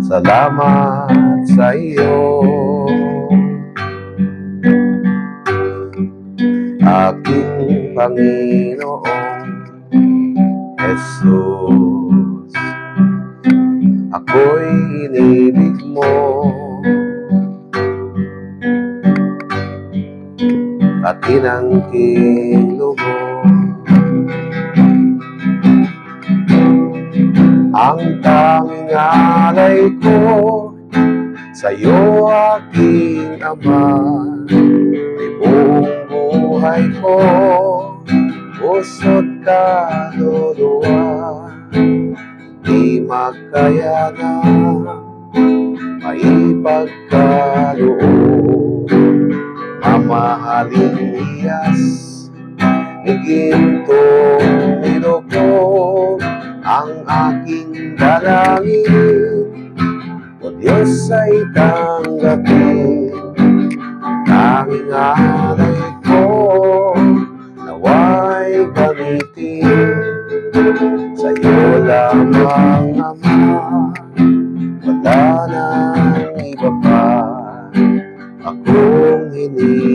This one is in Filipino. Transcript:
Salamat sa iyo, aking Panginoong Jesus. Ako'y inibig mo at tinangking lubos. Ang tanging alay ko sa'yo, aking Ama, ay buong buhay ko, puso't kaluluwa. Di makayanan maipagkaloob, mamahaling iyas ni gintong ilog ang aking dalangin. O Diyos ay tanggapin tanging alay ko, nawa'y gamitin sa'yo lamang, Ama. Wala nang iba pa akong hinihiling.